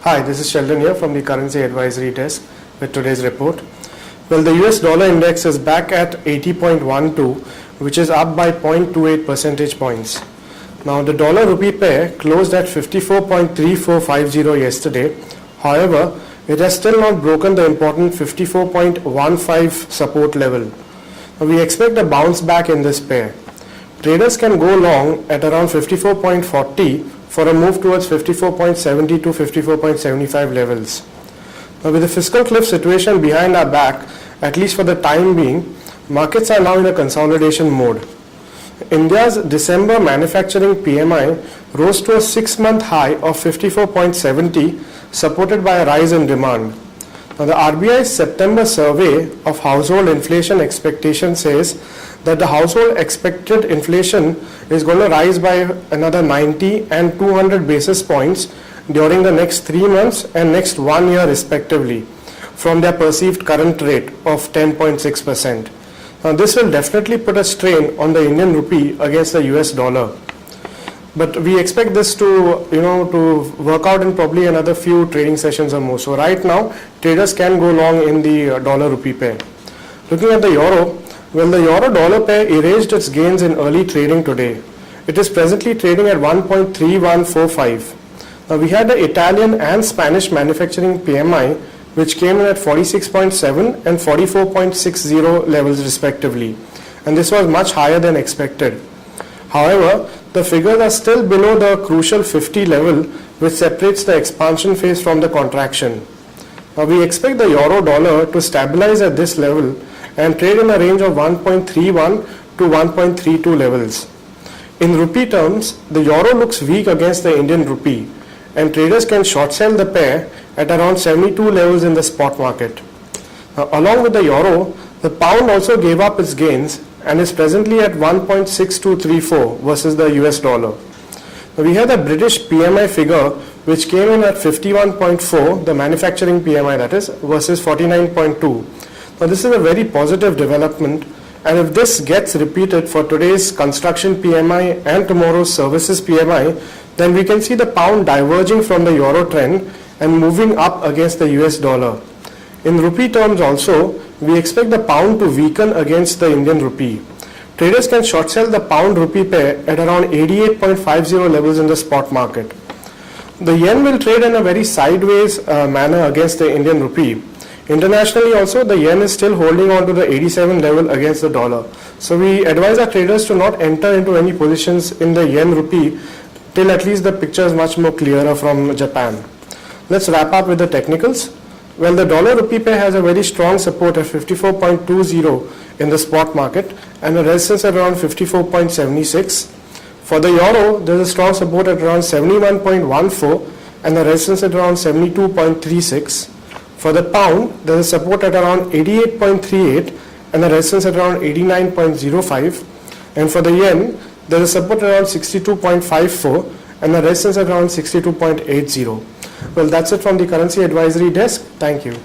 Hi, this is Sheldon here from the Currency Advisory Desk with today's report. Well, the US dollar index is back at 80.12, which is up by 0.28 percentage points. Now, the dollar rupee pair closed at 54.3450 yesterday. However, it has still not broken the important 54.15 support level. Now, we expect a bounce back in this pair. Traders can go long at around 54.40 for a move towards 54.70 to 54.75 levels. Now, with the fiscal cliff situation behind our back, at least for the time being, markets are now in a consolidation mode. India's December manufacturing PMI rose to a 6-month high of 54.70, supported by a rise in demand. Now, the RBI's September survey of household inflation expectation says that the household expected inflation is going to rise by another 90 and 200 basis points during the next 3 months and next 1 year respectively, from their perceived current rate of 10.6%. Now, this will definitely put a strain on the Indian rupee against the US dollar. But we expect this to work out in probably another few trading sessions or more. So right now, traders can go long in the dollar rupee pair. Looking at the euro, well, the euro dollar pair erased its gains in early trading today. It is presently trading at 1.3145. Now, we had the Italian and Spanish manufacturing PMI, which came in at 46.7 and 44.60 levels respectively, and this was much higher than expected. However, the figures are still below the crucial 50 level, which separates the expansion phase from the contraction. Now, we expect the euro dollar to stabilize at this level and trade in a range of 1.31 to 1.32 levels. In rupee terms, the euro looks weak against the Indian rupee, and traders can short sell the pair at around 72 levels in the spot market. Now, along with the euro, the pound also gave up its gains and is presently at 1.6234 versus the US dollar. Now, we have the British PMI figure, which came in at 51.4, the manufacturing PMI that is, versus 49.2. Now, this is a very positive development, and if this gets repeated for today's construction PMI and tomorrow's services PMI, then we can see the pound diverging from the euro trend and moving up against the US dollar. In rupee terms also, we expect the pound to weaken against the Indian rupee. Traders can short sell the pound rupee pair at around 88.50 levels in the spot market. The yen will trade in a very sideways manner against the Indian rupee. Internationally also, the yen is still holding on to the 87 level against the dollar. So we advise our traders to not enter into any positions in the yen rupee till at least the picture is much more clearer from Japan. Let's wrap up with the technicals. Well, the dollar rupee pair has a very strong support at 54.20 in the spot market and a resistance at around 54.76. For the euro, there is a strong support at around 71.14 and a resistance at around 72.36. For the pound, there is support at around 88.38 and a resistance at around 89.05. And for the yen, there is support around 62.54 and a resistance at around 62.80. Well, that's it from the Currency Advisory Desk. Thank you.